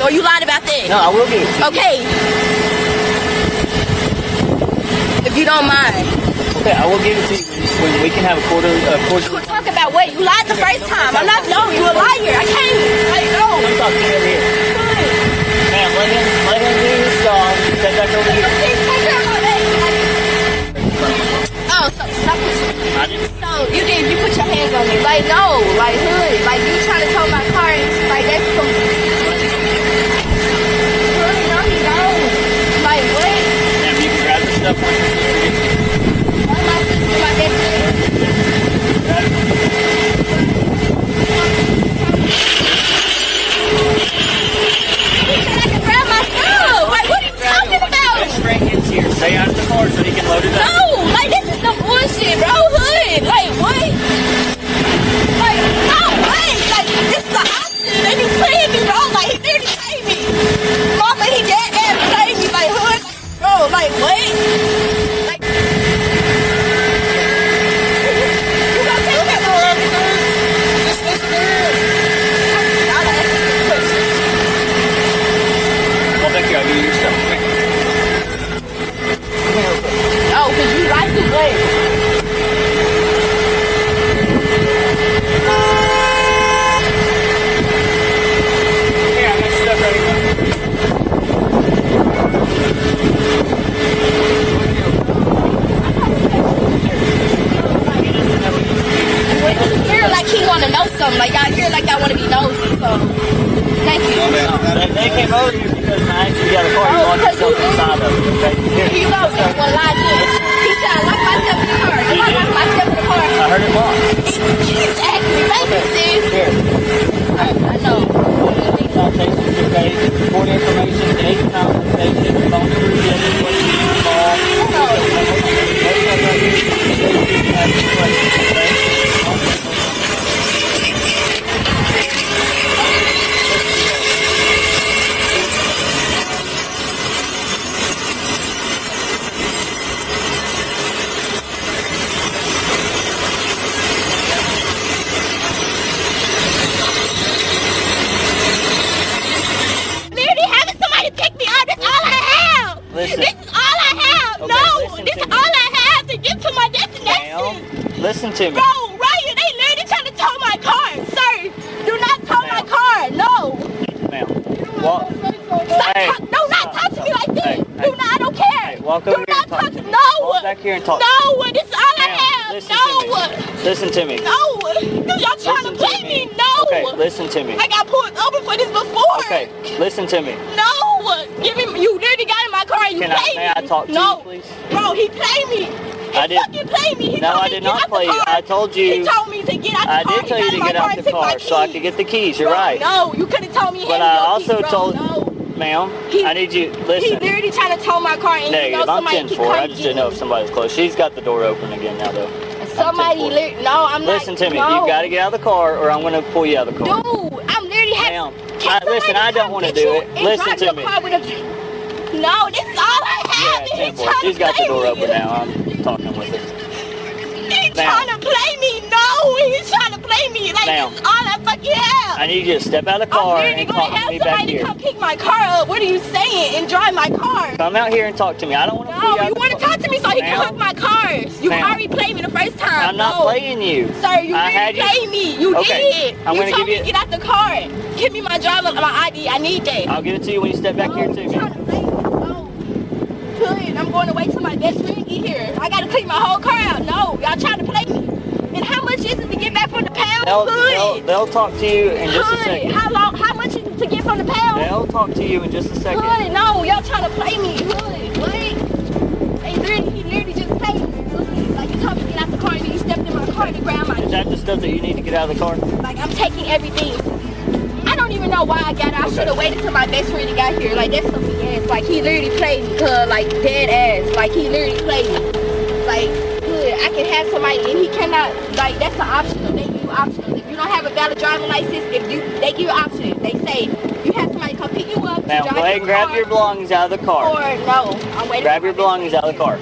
or you lied about that? No, I will give it to you. Okay. If you don't mind. Okay, I will give it to you when we can have a quarter. We'll talk about what? You lied the first time. I'm not, no, you a liar. I can't, no. Come talk to me over here. Ma'am, let him do his job. Step back over here. Oh, so stop pushing. I didn't. So you put your hands on me. Like, no, like, hood. Like, you trying to tow my car and like, that's some. Hood, no, he don't. Like, what? Ma'am, you can grab the stuff when your sister gets here. Why my sister, my best friend? I can grab my stuff. Like, what are you talking about? Best friend gets here. Stay out of the car so he can load it up. No, like, this is some bullshit, bro. Hood. Like, what? Like, no, wait. Like, this is the option. They be playing me, bro. Like, he literally played me. Mama, he dead ass played me. Like, hood. Bro, like, what? Like, you gonna take that all over, sir? Just listen to him. I'll ask you a question. Well, thank you. I'll give you your stuff. Come here. No, because you like to play. Here, I got stuff right here. Here, like he want to know something. Like I hear, like I want to be nosy. So, thank you. They came over here because I actually got a car. You locked yourself inside of it. Okay. Here. You know, this one lie again. He said I locked myself in the car. Did I lock myself in the car? I heard it locked. Exactly. Thank you, sis. Here. I know. Citations to pay, report information, date, compensation, phone number, debit, what you need to call. Literally having somebody pick me up. That's all I have. Listen. This is all I have. Okay, No, listen this to is me. all I have to get to my destination. Ma'am, listen to me. Bro, Ryan, they literally trying to tow my car. Sir, do not tow my car. No. Ma'am, walk. Stop. Hey, Do not talk to me like this. Hey, Do not. I don't care. Hey, walk Do over here not and talk talk to me. No. Walk back here and talk to me. No. This is all I Ma'am, have. listen No. to me. Listen to me. No. Y'all trying to Listen to play me. me. No. Okay, listen to me. I got pulled over for this before. Okay, listen to me. No. Give me. You literally got in my car and you Can I, played may I me. talk to No. you, please? Bro, he played me. He I did- fucking played me. He No, told I me did to not get out play the you. car. I told you. He told me to get out the I car. did tell you to get out the car so I could get the keys. You're Bro, right. No, you could have told me. But hand me I your also keys, bro. told, No. ma'am, He- I need you, He listen. literally trying to tow my car and you know Negative, I'm somebody 10 can 4. come I just get didn't know me. if somebody was close. She's got the door open again now, though. Somebody literally. No, I'm not. Listen to me. No. You got to get out of the car or I'm going to pull you out of the car. Dude, I'm literally Ma'am, Can listen, somebody I don't come wanna get do you it. and Listen drive to your me. car with a- No, this is all I have. Yeah, and 10 he's 4. trying to She's got the play door me. open now. I'm talking with her. He's Ma'am. trying to play me. No, he's trying to play me. Like, Ma'am. this is all I fucking have. I need you to step out of the I'm car literally and gonna talk to have me back somebody here. come pick my car up. What are you saying? And drive my car. Come out here and talk to me. I don't want to pull you No, out you the want to car. talk to me so he can Ma'am. hook my cars. You Ma'am. already played me the first time. I'm not No. playing you. Sir, you I had didn't you- play me. You Okay, did. I'm you gonna told give me you- to get out the car. Give me my driver, my ID. I need that. I'll give it to you when you step back here too, You're man. trying to play me. No. Good. I'm going to wait till my best friend get here. I got to clean my whole car out. No, y'all trying to play me. And how much is it to get back from the pound? They'll talk to you in just a Good. second. How much is it to get from the pound? They'll talk to you in just a second. Good. No, y'all trying to play me. Good. What? He literally just played me. Good. Like you told me to get out the car and then you stepped in my car to grab my Is that the stuff that you need to get out of the car? Like, I'm taking everything. I don't even know why I got out. I should have waited till my best friend got here. Like, that's some BS. Like, he literally played me, cuz, like, dead ass. Like, he literally played me. Like, good. I can have somebody, and he cannot, like, that's an optional. They give you optional. If you don't have a valid driving license, they give you options. They say, you have somebody come pick you up. Now, drive go ahead and grab car, your belongings out of the car. Or, no. I'm waiting Grab for your my belongings best out of the car.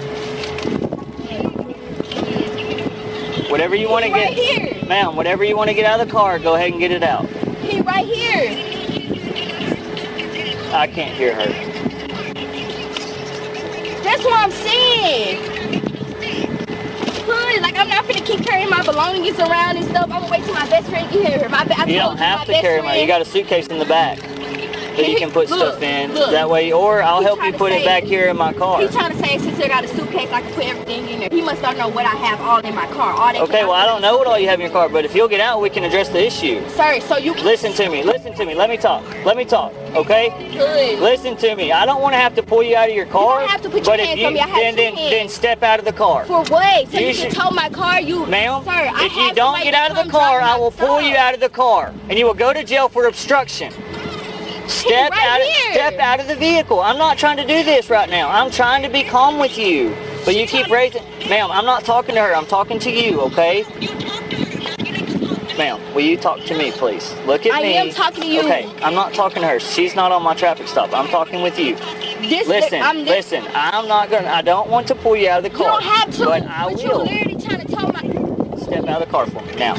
Whatever you want to He right get. here. Ma'am, whatever you want to get out of the car, go ahead and get it out. He right here. I can't hear her. That's what I'm saying. Hood, like I'm not finna keep carrying my belongings around and stuff. I'm gonna wait till my best friend get here. You don't have to carry them. You got a suitcase in the back that you can put stuff in. That way, or I'll help you put it back here in my car. He's trying to say since I got a suitcase, I can put everything in there. He must not know what I have all in my car. Okay, well I don't know what all you have in your car, but if you'll get out, we can address the issue. Sir, so you can listen to me. Let me talk. Okay? Good. Listen to me. I don't want to have to pull you out of your car. You don't have to put your hands on me. I have then step out of the car. For what? So you can tow my car? Ma'am, sir, if you don't get out of the car, I will pull you out of the car, and you will go to jail for obstruction. Step out of the vehicle. I'm not trying to do this right now. I'm trying to be calm with you, but you keep raising. Ma'am, I'm not talking to her. I'm talking to you. Okay? Ma'am, will you talk to me, please? Look at me. I am talking to you. Okay, I'm not talking to her. She's not on my traffic stop. I'm talking with you. Listen. I don't want to pull you out of the car. You don't have to. But I will. You're literally trying to tow my. Step out of the car for me now.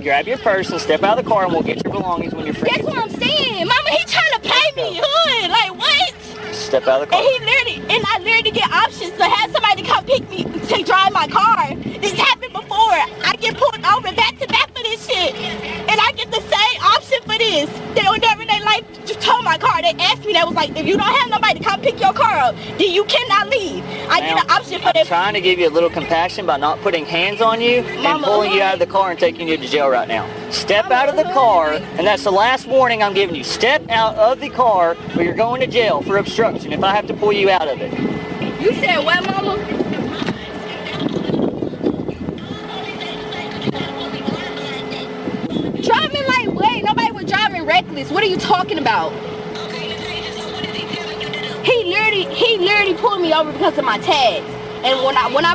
Grab your purse and step out of the car, and we'll get your belongings when you're free. That's what I'm saying, Mama. He trying to pay me, hood. Like what? Step out of the car. And I literally get options to have somebody come pick me to drive my car. This happened before. I get pulled over back to back for this shit, and I get the same option for this. They will never in their life just tow my car. They asked me, that was like, if you don't have nobody to come pick your car up, then you cannot leave. I get an option for that. I'm trying to give you a little compassion by not putting hands on you and pulling you out of the car and taking you to jail right now. Step out of the car, and that's the last warning I'm giving you. Step out of the car, or you're going to jail for obstruction if I have to pull you out of it. You said what, Mama? Driving like what? Nobody was driving reckless. What are you talking about? He literally pulled me over because of my tags. And when I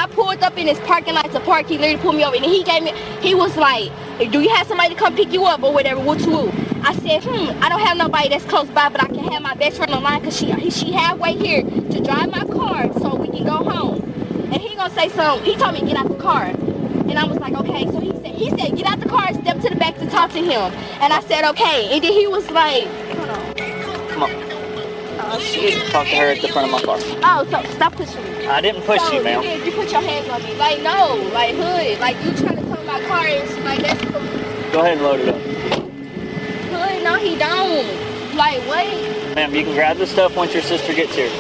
pulled up in his parking lot to park, he literally pulled me over, and he was like, do you have somebody to come pick you up or whatever? What you? I said, I don't have nobody that's close by, but I can have my best friend online because she halfway here to drive my car so we can go home. And he gonna say something. He told me to get out the car, and I was like, okay. So he said get out the car and step to the back to talk to him. And I said okay. And then he was like, hold on. Come on. Talk to her at the front of my car. Oh, so stop pushing me. I didn't push you, ma'am. You put your hands on me. Like, no. Like, hood. Like, you trying to tow my car and like, that's... Go ahead and load it up. Hood, no, he don't. Like, wait. Ma'am, you can grab the stuff once your sister gets here.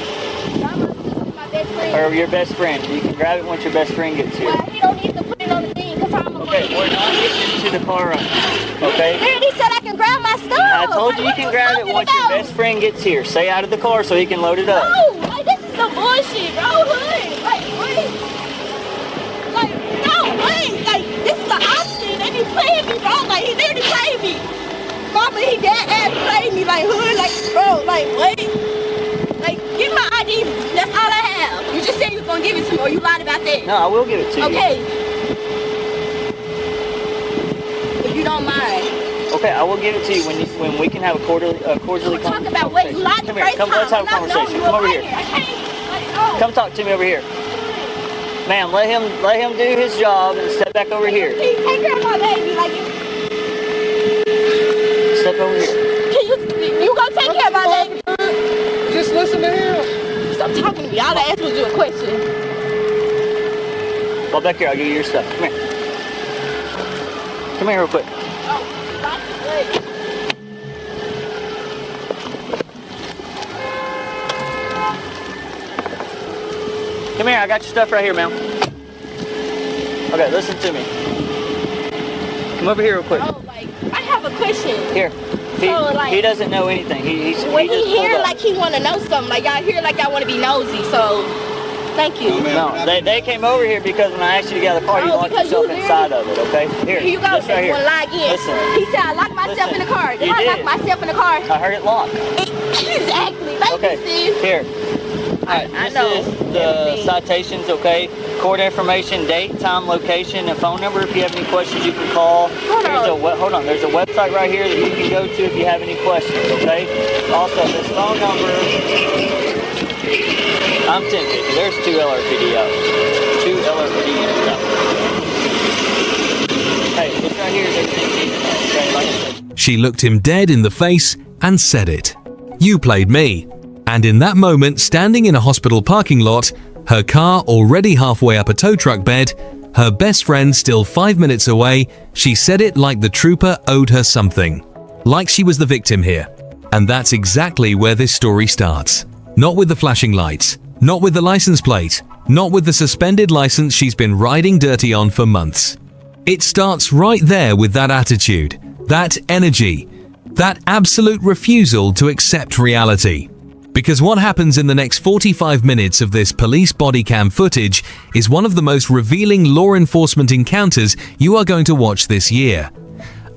My best friend. Or your best friend. You can grab it once your best friend gets here. Well, he don't need to put it on the thing because I'm okay, we're not getting into the car right now. Okay? He said I can grab my stuff. I told you can grab it once your best friend gets here. Stay out of the car so he can load it up. No, like this is some bullshit, bro. Hood. Like, wait. Like, no, wait. Like, this is the option. They be playing me, bro. Like, he literally played me. Mama, he dead ass played me. Like, hood. Like, bro, like, wait. Like, give my ID. That's all I have. You just said you was going to give it to me, or you lied about that. No, I will give it to you. Okay. If you don't mind. Okay, I will give it to you when we can have a quarterly conversation. Talk about what you lied the first time. Let's have a conversation. Come over here. Come talk to me over here. Ma'am, let him do his job and step back over here. Take care of my baby. Like, step over here. You gonna take care of my baby? Just listen to him. Stop talking to me. All I asked was you a question. Well, back here. I'll give you your stuff. Come here. Come here real quick. Come here, I got your stuff right here, ma'am. Okay, listen to me. Come over here real quick. Oh, like, I have a question. Here. He doesn't know anything. When he here, like he want to know something. Like y'all here, like y'all want to be nosy. So, thank you. No, they came over here because when I asked you to get out of the car, you locked yourself inside of it, okay? Here you go. Just right here. Log in. Listen. He said I locked myself in the car. Did I lock myself in the car? I heard it locked. Exactly. Thank you, Steve. Here. Alright, this is the citations, okay? Court information, date, time, location, and phone number. If you have any questions, you can call. Hold on. There's a website right here that you can go to if you have any questions, okay? Also, this phone number, I'm 1050. There's 2 LRPD out. 2 LRPD units out. Hey, this right here is everything you need to know, okay? Like I said. She looked him dead in the face and said it. You played me. And in that moment, standing in a hospital parking lot, her car already halfway up a tow truck bed, her best friend still 5 minutes away, she said it like the trooper owed her something. Like she was the victim here. And that's exactly where this story starts. Not with the flashing lights, not with the license plate, not with the suspended license she's been riding dirty on for months. It starts right there with that attitude, that energy, that absolute refusal to accept reality. Because what happens in the next 45 minutes of this police body cam footage is one of the most revealing law enforcement encounters you are going to watch this year.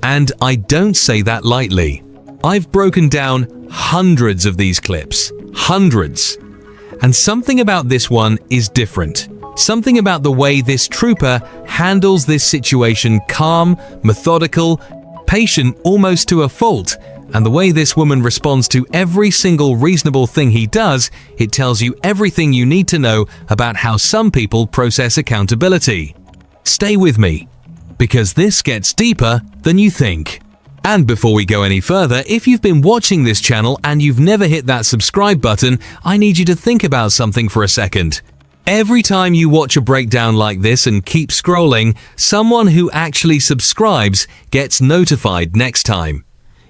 And I don't say that lightly. I've broken down hundreds of these clips. Hundreds. And something about this one is different. Something about the way this trooper handles this situation calm, methodical, patient almost to a fault. And the way this woman responds to every single reasonable thing he does, it tells you everything you need to know about how some people process accountability. Stay with me, because this gets deeper than you think. And before we go any further, if you've been watching this channel and you've never hit that subscribe button, I need you to think about something for a second. Every time you watch a breakdown like this and keep scrolling, someone who actually subscribes gets notified next time.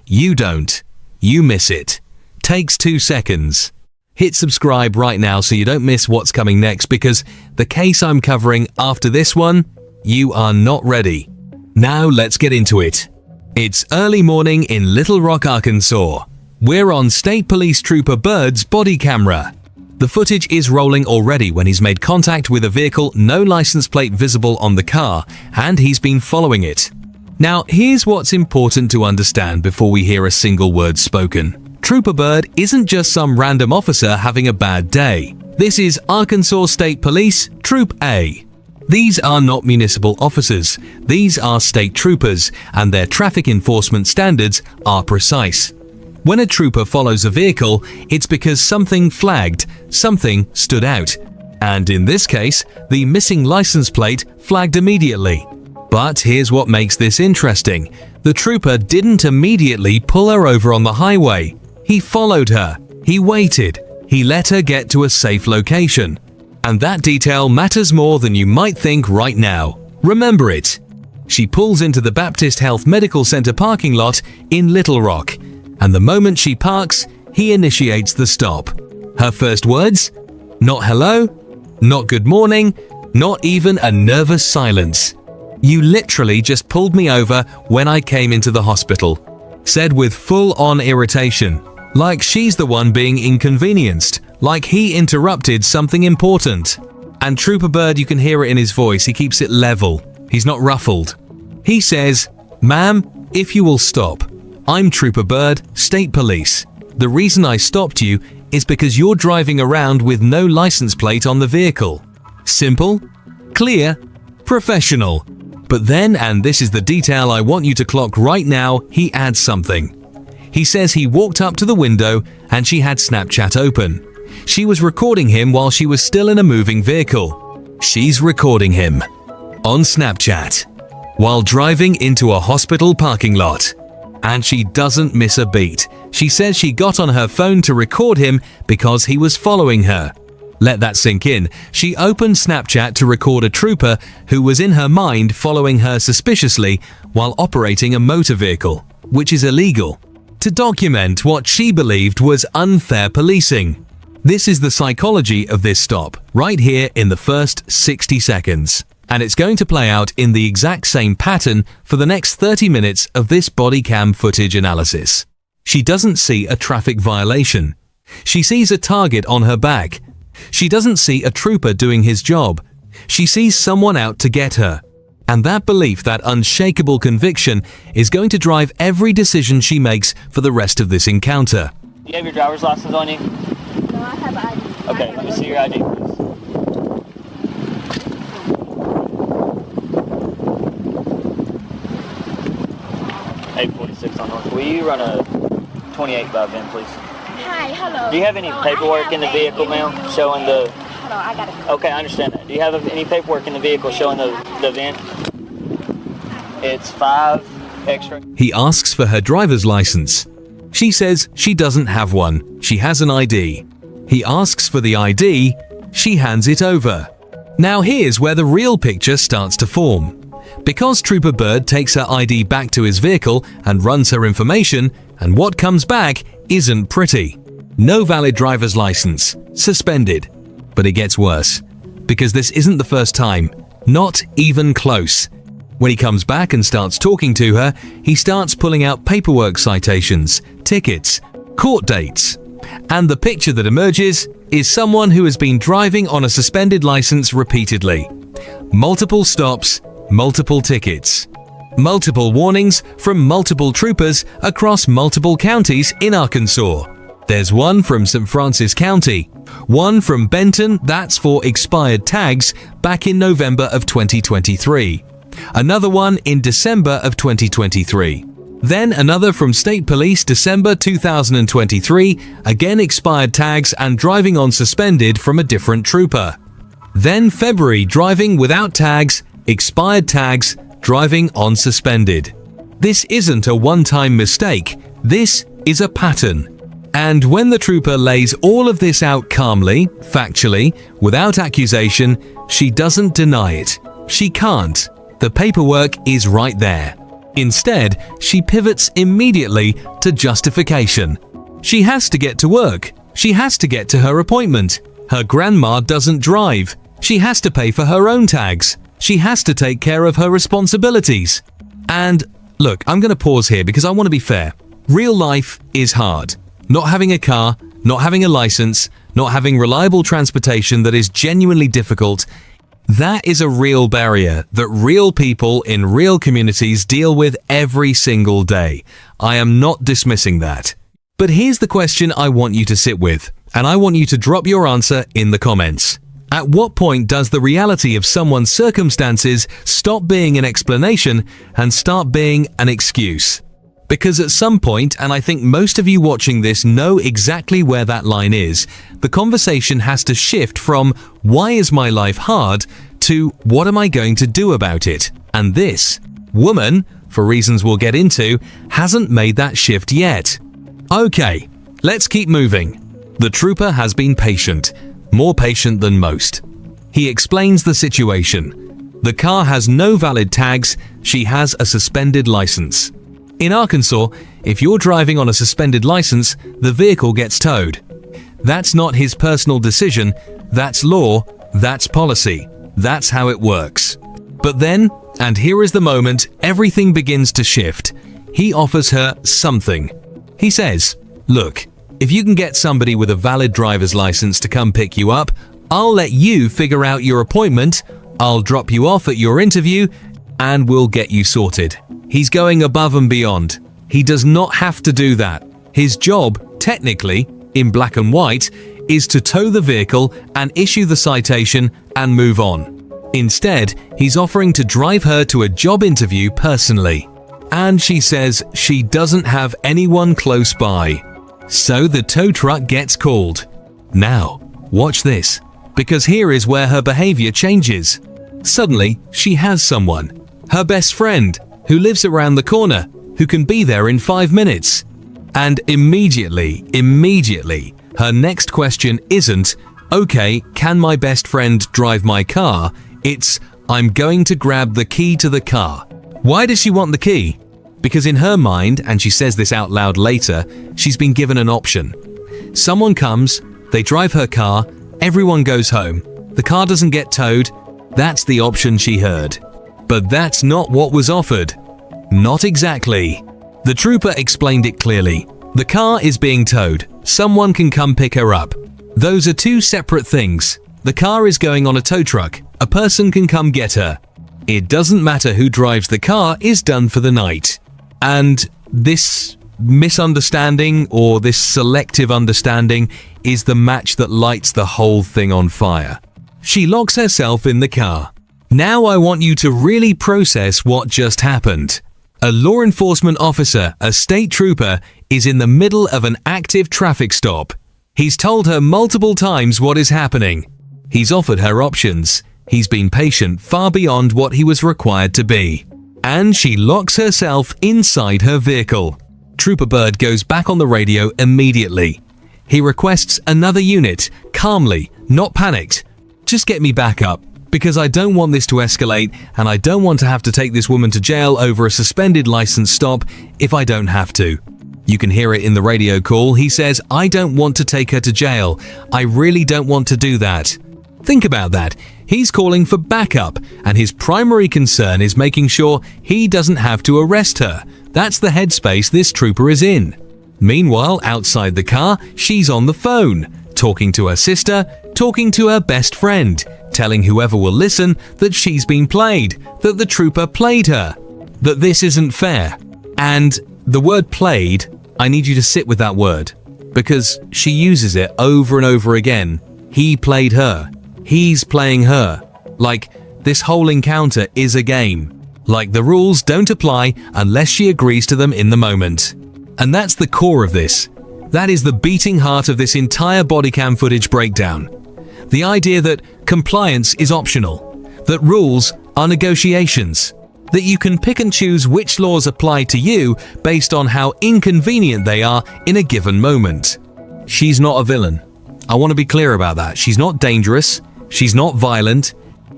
You don't. You miss it. Takes 2 seconds. Hit subscribe right now so you don't miss what's coming next, because the case I'm covering after this one, you are not ready. Now let's get into it. It's early morning in Little Rock, Arkansas. We're on State Police Trooper Bird's body camera. The footage is rolling already when he's made contact with a vehicle, no license plate visible on the car, and he's been following it. Now, here's what's important to understand before we hear a single word spoken. Trooper Bird isn't just some random officer having a bad day. This is Arkansas State Police Troop A. These are not municipal officers. These are state troopers, and their traffic enforcement standards are precise. When a trooper follows a vehicle, it's because something flagged, something stood out. And in this case, the missing license plate flagged immediately. But here's what makes this interesting. The trooper didn't immediately pull her over on the highway. He followed her. He waited. He let her get to a safe location. And that detail matters more than you might think right now. Remember it. She pulls into the Baptist Health Medical Center parking lot in Little Rock. And the moment she parks, he initiates the stop. Her first words? Not hello, not good morning, not even a nervous silence. You literally just pulled me over when I came into the hospital. Said with full-on irritation, like she's the one being inconvenienced, like he interrupted something important. And Trooper Bird, you can hear it in his voice, he keeps it level. He's not ruffled. He says, "Ma'am, if you will stop. I'm Trooper Bird, State Police. The reason I stopped you is because you're driving around with no license plate on the vehicle." Simple, clear, professional. But then, and this is the detail I want you to clock right now, he adds something. He says he walked up to the window and she had Snapchat open. She was recording him while she was still in a moving vehicle. She's recording him on Snapchat while driving into a hospital parking lot. And she doesn't miss a beat. She says she got on her phone to record him because he was following her. Let that sink in. She opened Snapchat to record a trooper who was in her mind following her suspiciously while operating a motor vehicle, which is illegal, to document what she believed was unfair policing. This is the psychology of this stop, right here in the first 60 seconds. And it's going to play out in the exact same pattern for the next 30 minutes of this body cam footage analysis. She doesn't see a traffic violation. She sees a target on her back. She doesn't see a trooper doing his job. She sees someone out to get her. And that belief, that unshakable conviction, is going to drive every decision she makes for the rest of this encounter. Do you have your driver's license on you? No, I have an ID. Okay, let me see your ID, please. $846 on North. Will you run a 28 by VIN, please? Hi, hello. Do you have any paperwork in the vehicle, ma'am, showing the... Hold on, I gotta... Okay, I understand that. Do you have any paperwork in the vehicle showing the VIN? It's 5 extra. He asks for her driver's license. She says she doesn't have one, she has an ID. He asks for the ID, she hands it over. Now here's where the real picture starts to form. Because Trooper Bird takes her ID back to his vehicle and runs her information, and what comes back isn't pretty. No valid driver's license, suspended. But it gets worse, because this isn't the first time, not even close. When he comes back and starts talking to her, he starts pulling out paperwork citations, tickets, court dates. And the picture that emerges is someone who has been driving on a suspended license repeatedly. Multiple stops, multiple tickets. Multiple warnings from multiple troopers across multiple counties in Arkansas. There's one from St. Francis County, one from Benton that's for expired tags back in November of 2023. Another one in December of 2023. Then another from State Police December 2023, again expired tags and driving on suspended from a different trooper. Then February driving without tags, expired tags, driving on suspended. This isn't a one-time mistake, this is a pattern. And when the trooper lays all of this out calmly, factually, without accusation, she doesn't deny it. She can't. The paperwork is right there. Instead, she pivots immediately to justification. She has to get to work. She has to get to her appointment. Her grandma doesn't drive. She has to pay for her own tags. She has to take care of her responsibilities. And look, I'm going to pause here because I want to be fair. Real life is hard. Not having a car, not having a license, not having reliable transportation that is genuinely difficult, that is a real barrier that real people in real communities deal with every single day. I am not dismissing that. But here's the question I want you to sit with, and I want you to drop your answer in the comments. At what point does the reality of someone's circumstances stop being an explanation and start being an excuse? Because at some point, and I think most of you watching this know exactly where that line is, the conversation has to shift from "why is my life hard" to "what am I going to do about it?" And this woman, for reasons we'll get into, hasn't made that shift yet. Okay, let's keep moving. The trooper has been patient, more patient than most. He explains the situation. The car has no valid tags, she has a suspended license. In Arkansas, if you're driving on a suspended license, the vehicle gets towed. That's not his personal decision, that's law, that's policy, that's how it works. But then, and here is the moment, everything begins to shift. He offers her something. He says, "Look, if you can get somebody with a valid driver's license to come pick you up, I'll let you figure out your appointment, I'll drop you off at your interview, and we'll get you sorted." He's going above and beyond. He does not have to do that. His job, technically, in black and white, is to tow the vehicle and issue the citation and move on. Instead, he's offering to drive her to a job interview personally. And she says she doesn't have anyone close by. So the tow truck gets called. Now, watch this, because here is where her behavior changes. Suddenly, she has someone, her best friend, who lives around the corner, who can be there in 5 minutes. And immediately, her next question isn't, "Okay, can my best friend drive my car?" It's, "I'm going to grab the key to the car." Why does she want the key? Because in her mind, and she says this out loud later, she's been given an option. Someone comes, they drive her car, everyone goes home, the car doesn't get towed, that's the option she heard. But that's not what was offered. Not exactly. The trooper explained it clearly. The car is being towed. Someone can come pick her up. Those are two separate things. The car is going on a tow truck. A person can come get her. It doesn't matter who drives the car is done for the night. And this misunderstanding or this selective understanding is the match that lights the whole thing on fire. She locks herself in the car. Now I want you to really process what just happened. A law enforcement officer, a state trooper, is in the middle of an active traffic stop. He's told her multiple times what is happening. He's offered her options. He's been patient far beyond what he was required to be. And she locks herself inside her vehicle. Trooper Bird goes back on the radio immediately. He requests another unit, calmly, not panicked. Just get me back up, because I don't want this to escalate and I don't want to have to take this woman to jail over a suspended license stop if I don't have to. You can hear it in the radio call. He says, I don't want to take her to jail. I really don't want to do that. Think about that. He's calling for backup, and his primary concern is making sure he doesn't have to arrest her. That's the headspace this trooper is in. Meanwhile, outside the car, she's on the phone, talking to her sister, talking to her best friend, telling whoever will listen that she's been played, that the trooper played her, that this isn't fair. And the word played, I need you to sit with that word, because she uses it over and over again. He played her. He's playing her. Like, this whole encounter is a game. Like, the rules don't apply unless she agrees to them in the moment. And that's the core of this. That is the beating heart of this entire bodycam footage breakdown. The idea that compliance is optional, that rules are negotiations, that you can pick and choose which laws apply to you based on how inconvenient they are in a given moment. She's not a villain. I want to be clear about that. She's not dangerous. She's not violent.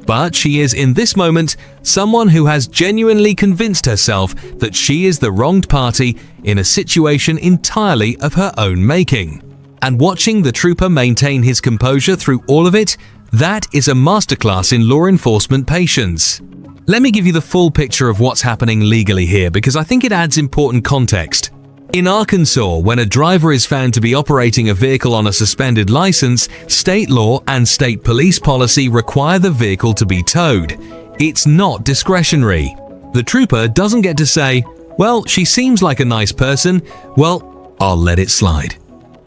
But she is, in this moment, someone who has genuinely convinced herself that she is the wronged party in a situation entirely of her own making. And watching the trooper maintain his composure through all of it, that is a masterclass in law enforcement patience. Let me give you the full picture of what's happening legally here, because I think it adds important context. In Arkansas, when a driver is found to be operating a vehicle on a suspended license, state law and state police policy require the vehicle to be towed. It's not discretionary. The trooper doesn't get to say, well, she seems like a nice person, well, I'll let it slide.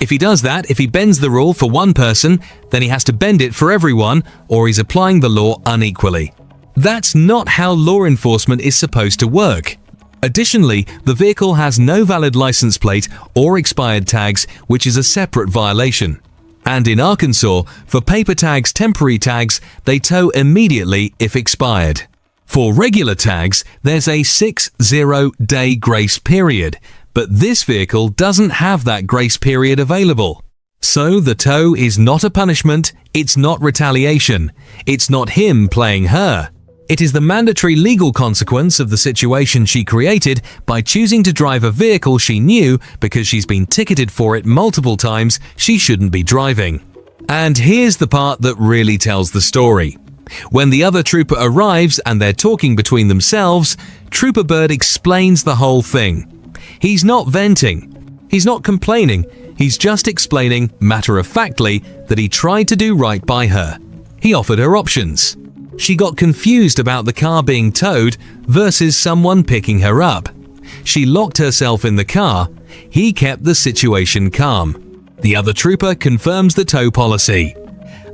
If he does that, if he bends the rule for one person, then he has to bend it for everyone, or he's applying the law unequally. That's not how law enforcement is supposed to work. Additionally, the vehicle has no valid license plate or expired tags, which is a separate violation. And in Arkansas, for paper tags, temporary tags, they tow immediately if expired. For regular tags, there's a 60-day grace period, but this vehicle doesn't have that grace period available. So the tow is not a punishment, it's not retaliation, it's not him playing her. It is the mandatory legal consequence of the situation she created by choosing to drive a vehicle she knew, because she's been ticketed for it multiple times, she shouldn't be driving. And here's the part that really tells the story. When the other trooper arrives and they're talking between themselves, Trooper Bird explains the whole thing. He's not venting. He's not complaining. He's just explaining, matter-of-factly, that he tried to do right by her. He offered her options. She got confused about the car being towed versus someone picking her up. She locked herself in the car. He kept the situation calm. The other trooper confirms the tow policy.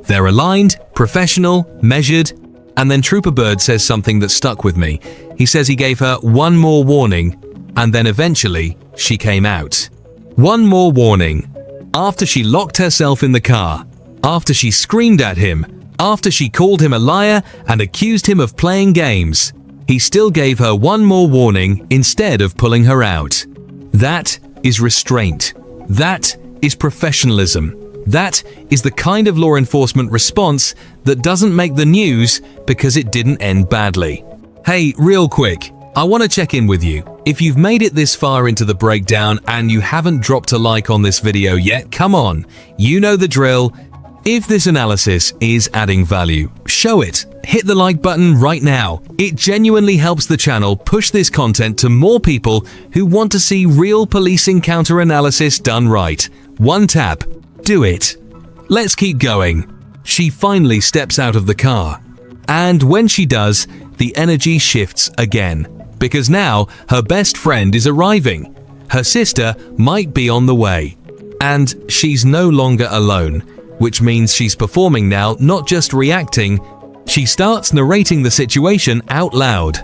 They're aligned, professional, measured, and then Trooper Bird says something that stuck with me. He says he gave her one more warning, and then eventually she came out. One more warning. After she locked herself in the car, after she screamed at him, after she called him a liar and accused him of playing games, he still gave her one more warning instead of pulling her out. That is restraint. That is professionalism. That is the kind of law enforcement response that doesn't make the news because it didn't end badly. Hey, real quick, I want to check in with you. If you've made it this far into the breakdown and you haven't dropped a like on this video yet, come on, you know the drill. If this analysis is adding value, show it. Hit the like button right now. It genuinely helps the channel push this content to more people who want to see real police encounter analysis done right. One tap. Do it. Let's keep going. She finally steps out of the car. And when she does, the energy shifts again. Because now her best friend is arriving. Her sister might be on the way. And she's no longer alone, which means she's performing now, not just reacting. She starts narrating the situation out loud,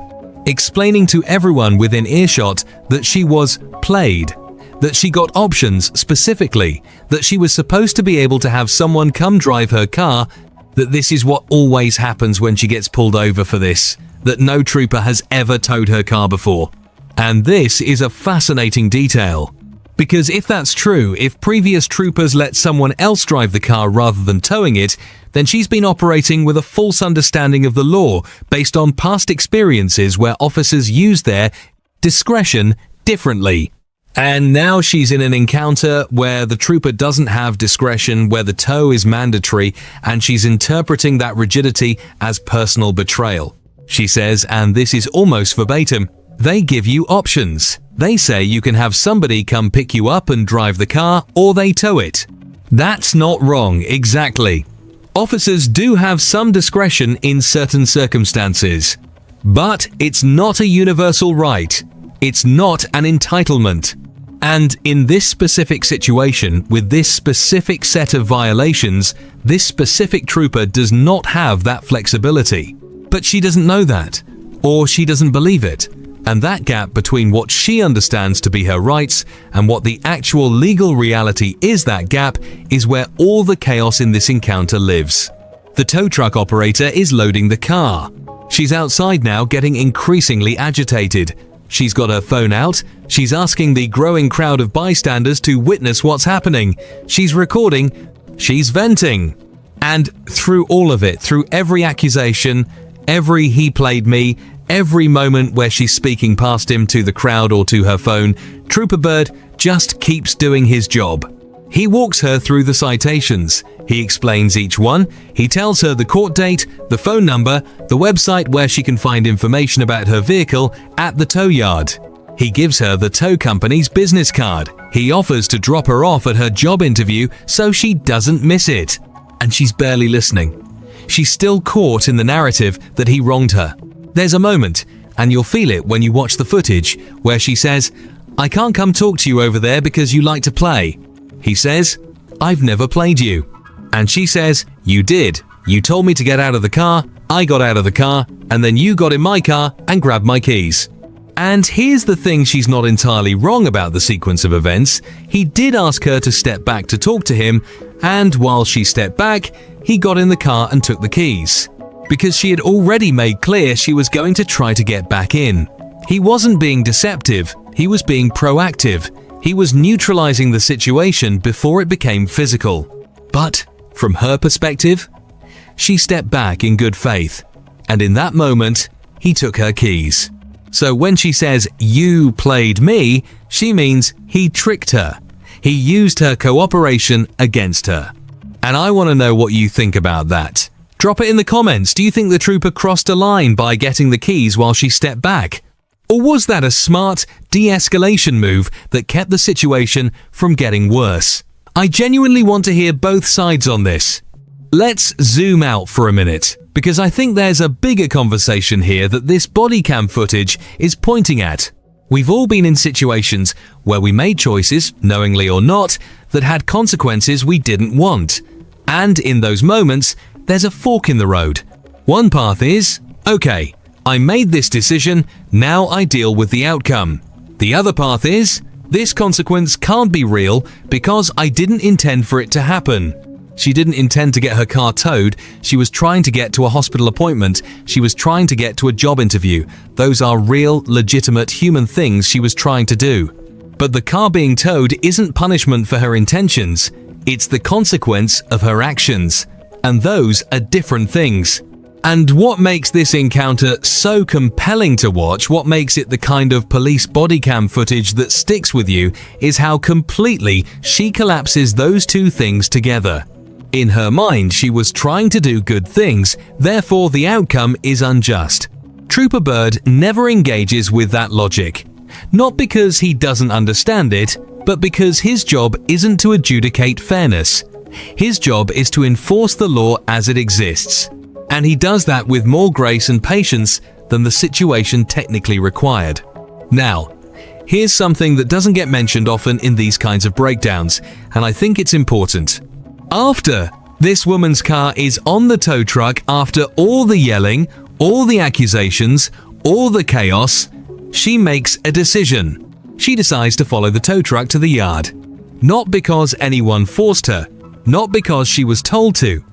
explaining to everyone within earshot that she was played, that she got options specifically, that she was supposed to be able to have someone come drive her car, that this is what always happens when she gets pulled over for this, that no trooper has ever towed her car before. And this is a fascinating detail. Because if that's true, if previous troopers let someone else drive the car rather than towing it, then she's been operating with a false understanding of the law based on past experiences where officers use their discretion differently. And now she's in an encounter where the trooper doesn't have discretion, where the tow is mandatory, and she's interpreting that rigidity as personal betrayal. She says, and this is almost verbatim, they give you options. They say you can have somebody come pick you up and drive the car, or they tow it. That's not wrong, exactly. Officers do have some discretion in certain circumstances. But it's not a universal right. It's not an entitlement. And in this specific situation, with this specific set of violations, this specific trooper does not have that flexibility. But she doesn't know that, or she doesn't believe it. And that gap between what she understands to be her rights and what the actual legal reality is, that gap is where all the chaos in this encounter lives. The tow truck operator is loading the car. She's outside now, getting increasingly agitated. She's got her phone out. She's asking the growing crowd of bystanders to witness what's happening. She's recording. She's venting. And through all of it, through every accusation, every "he played me," every moment where she's speaking past him to the crowd or to her phone, Trooper Bird just keeps doing his job. He walks her through the citations. He explains each one. He tells her the court date, the phone number, the website where she can find information about her vehicle at the tow yard. He gives her the tow company's business card. He offers to drop her off at her job interview so she doesn't miss it. And she's barely listening. She's still caught in the narrative that he wronged her. There's a moment, and you'll feel it when you watch the footage, where she says, "I can't come talk to you over there because you like to play." He says, "I've never played you." And she says, "You did. You told me to get out of the car, I got out of the car, and then you got in my car and grabbed my keys." And here's the thing she's not entirely wrong about the sequence of events. He did ask her to step back to talk to him, and while she stepped back, he got in the car and took the keys. Because she had already made clear she was going to try to get back in. He wasn't being deceptive, he was being proactive. He was neutralizing the situation before it became physical. But, from her perspective, she stepped back in good faith. And in that moment, he took her keys. So when she says, "You played me," she means he tricked her. He used her cooperation against her. And I want to know what you think about that. Drop it in the comments. Do you think the trooper crossed a line by getting the keys while she stepped back? Or was that a smart de-escalation move that kept the situation from getting worse? I genuinely want to hear both sides on this. Let's zoom out for a minute, because I think there's a bigger conversation here that this body cam footage is pointing at. We've all been in situations where we made choices, knowingly or not, that had consequences we didn't want. And in those moments, there's a fork in the road. One path is, okay, I made this decision, now I deal with the outcome. The other path is, this consequence can't be real because I didn't intend for it to happen. She didn't intend to get her car towed. She was trying to get to a hospital appointment. She was trying to get to a job interview. Those are real, legitimate human things she was trying to do. But the car being towed isn't punishment for her intentions. It's the consequence of her actions. And those are different things. And what makes this encounter so compelling to watch, what makes it the kind of police body cam footage that sticks with you, is how completely she collapses those two things together. In her mind, she was trying to do good things, therefore the outcome is unjust. Trooper Bird never engages with that logic. Not because he doesn't understand it, but because his job isn't to adjudicate fairness. His job is to enforce the law as it exists. And he does that with more grace and patience than the situation technically required. Now, here's something that doesn't get mentioned often in these kinds of breakdowns, and I think it's important. After this woman's car is on the tow truck, after all the yelling, all the accusations, all the chaos, she makes a decision. She decides to follow the tow truck to the yard. Not because anyone forced her, not because she was told to.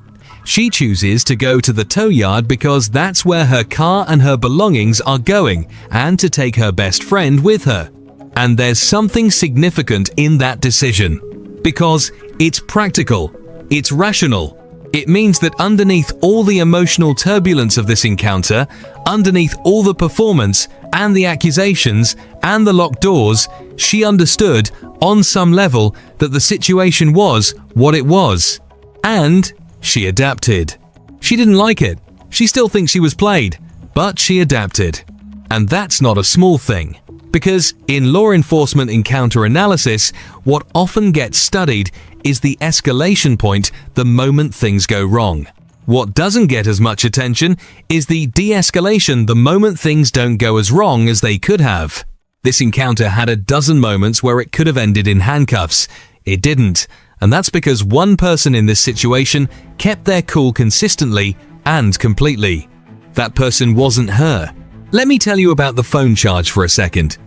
She chooses to go to the tow yard because that's where her car and her belongings are going, and to take her best friend with her. And there's something significant in that decision, because it's practical, it's rational. It means that underneath all the emotional turbulence of this encounter, underneath all the performance and the accusations and the locked doors, she understood on some level that the situation was what it was. And she adapted. She didn't like it. She still thinks she was played, but she adapted. And that's not a small thing, because in law enforcement encounter analysis, what often gets studied is the escalation point the moment things go wrong. What doesn't get as much attention is the de-escalation the moment things don't go as wrong as they could have. This encounter had a dozen moments where it could have ended in handcuffs. It didn't, and that's because one person in this situation kept their cool consistently and completely. That person wasn't her. Let me tell you about the phone charge for a second,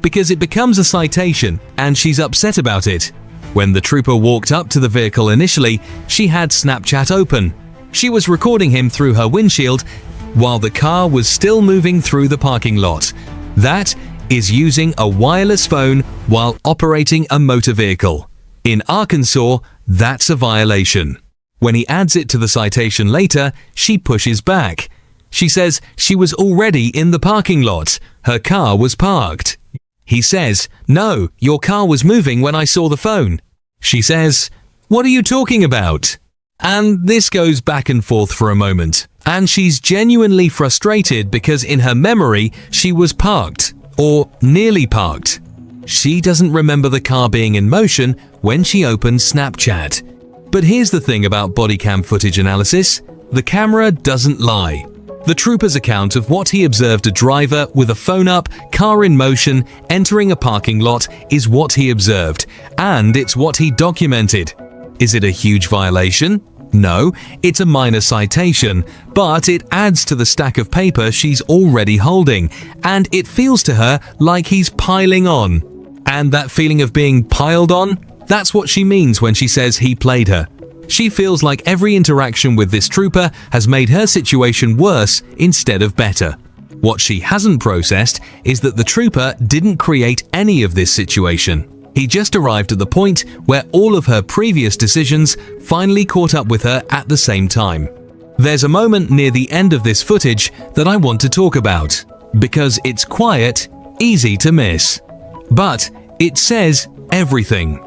because it becomes a citation and she's upset about it. When the trooper walked up to the vehicle initially, she had Snapchat open. She was recording him through her windshield while the car was still moving through the parking lot. That is using a wireless phone while operating a motor vehicle. In Arkansas, that's a violation. When he adds it to the citation later, she pushes back. She says she was already in the parking lot. Her car was parked. He says, "No, your car was moving when I saw the phone." She says, "What are you talking about?" And this goes back and forth for a moment. And she's genuinely frustrated because in her memory, she was parked, or nearly parked. She doesn't remember the car being in motion when she opened Snapchat. But here's the thing about bodycam footage analysis. The camera doesn't lie. The trooper's account of what he observed a driver with a phone up, car in motion, entering a parking lot is what he observed, and it's what he documented. Is it a huge violation? No, it's a minor citation, but it adds to the stack of paper she's already holding, and it feels to her like he's piling on. And that feeling of being piled on, that's what she means when she says he played her. She feels like every interaction with this trooper has made her situation worse instead of better. What she hasn't processed is that the trooper didn't create any of this situation. He just arrived at the point where all of her previous decisions finally caught up with her at the same time. There's a moment near the end of this footage that I want to talk about, because it's quiet, easy to miss. But it says everything.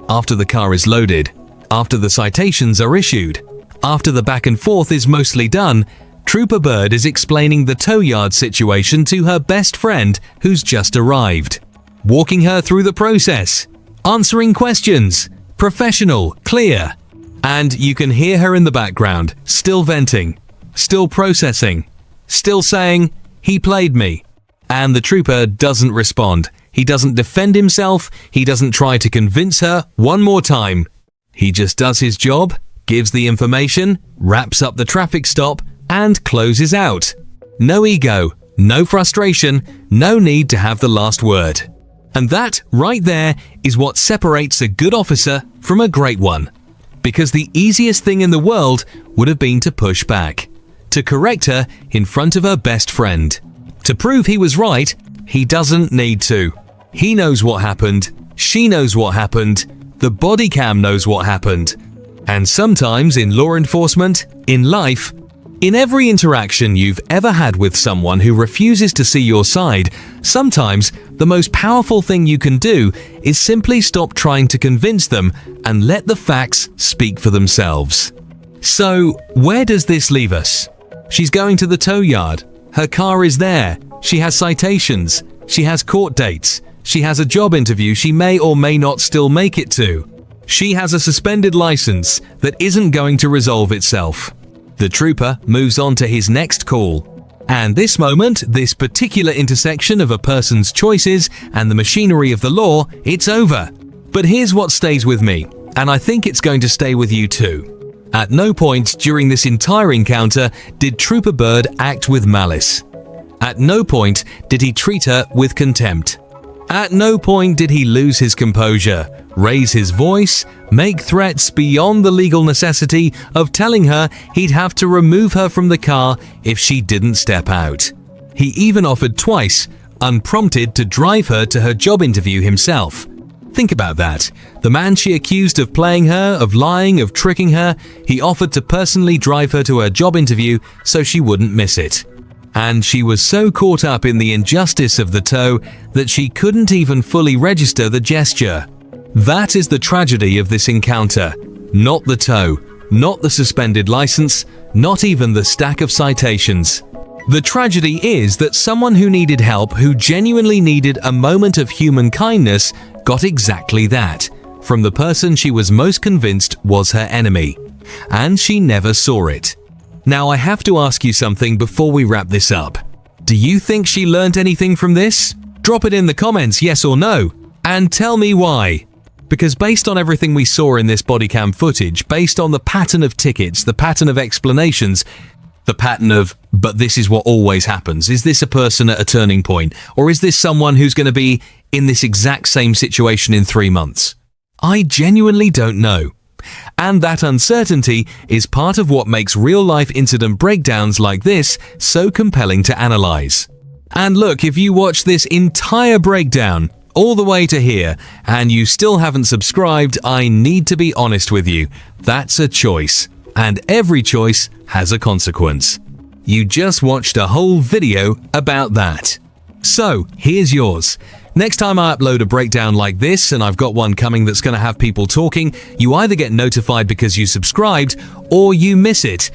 After the car is loaded, after the citations are issued, after the back and forth is mostly done, Trooper Bird is explaining the tow yard situation to her best friend who's just arrived, walking her through the process, answering questions, professional, clear. And you can hear her in the background, still venting, still processing, still saying, "He played me." And the trooper doesn't respond. He doesn't defend himself. He doesn't try to convince her one more time. He just does his job, gives the information, wraps up the traffic stop, and closes out. No ego, no frustration, no need to have the last word. And that, right there, is what separates a good officer from a great one. Because the easiest thing in the world would have been to push back, to correct her in front of her best friend. To prove he was right, he doesn't need to. He knows what happened, she knows what happened, the body cam knows what happened. And sometimes in law enforcement, in life, in every interaction you've ever had with someone who refuses to see your side, sometimes the most powerful thing you can do is simply stop trying to convince them and let the facts speak for themselves. So, where does this leave us? She's going to the tow yard. Her car is there. She has citations. She has court dates. She has a job interview she may or may not still make it to. She has a suspended license that isn't going to resolve itself. The trooper moves on to his next call. And this moment, this particular intersection of a person's choices and the machinery of the law, it's over. But here's what stays with me, and I think it's going to stay with you too. At no point during this entire encounter did Trooper Bird act with malice. At no point did he treat her with contempt. At no point did he lose his composure, raise his voice, make threats beyond the legal necessity of telling her he'd have to remove her from the car if she didn't step out. He even offered twice, unprompted, to drive her to her job interview himself. Think about that. The man she accused of playing her, of lying, of tricking her, he offered to personally drive her to her job interview so she wouldn't miss it. And she was so caught up in the injustice of the tow that she couldn't even fully register the gesture. That is the tragedy of this encounter. Not the tow, not the suspended license, not even the stack of citations. The tragedy is that someone who needed help, who genuinely needed a moment of human kindness, got exactly that from the person she was most convinced was her enemy. And she never saw it. Now I have to ask you something before we wrap this up. Do you think she learned anything from this? Drop it in the comments, yes or no, and tell me why. Because based on everything we saw in this bodycam footage, based on the pattern of tickets, the pattern of explanations, the pattern of, but this is what always happens. Is this a person at a turning point? Or is this someone who's going to be in this exact same situation in 3 months? I genuinely don't know. And that uncertainty is part of what makes real-life incident breakdowns like this so compelling to analyze. And look, if you watch this entire breakdown all the way to here and you still haven't subscribed, I need to be honest with you. That's a choice. And every choice has a consequence. You just watched a whole video about that. So, here's yours. Next time I upload a breakdown like this, and I've got one coming that's going to have people talking, you either get notified because you subscribed, or you miss it.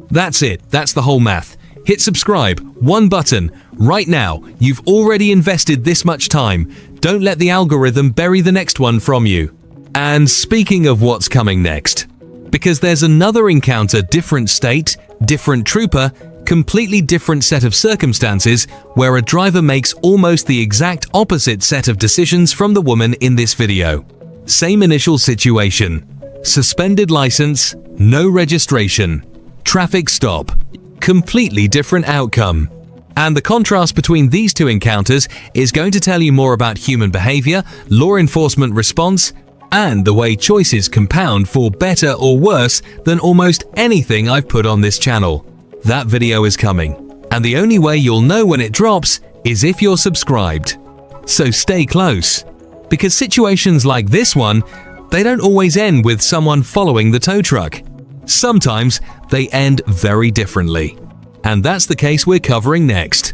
That's it. That's the whole math. Hit subscribe, one button, right now. You've already invested this much time. Don't let the algorithm bury the next one from you. And speaking of what's coming next, because there's another encounter, different state, different trooper, completely different set of circumstances, where a driver makes almost the exact opposite set of decisions from the woman in this video. Same initial situation. Suspended license, no registration. Traffic stop. Completely different outcome. And the contrast between these two encounters is going to tell you more about human behavior, law enforcement response, and the way choices compound for better or worse than almost anything I've put on this channel. That video is coming, and the only way you'll know when it drops is if you're subscribed. So stay close, because situations like this one, they don't always end with someone following the tow truck. Sometimes they end very differently. And that's the case we're covering next.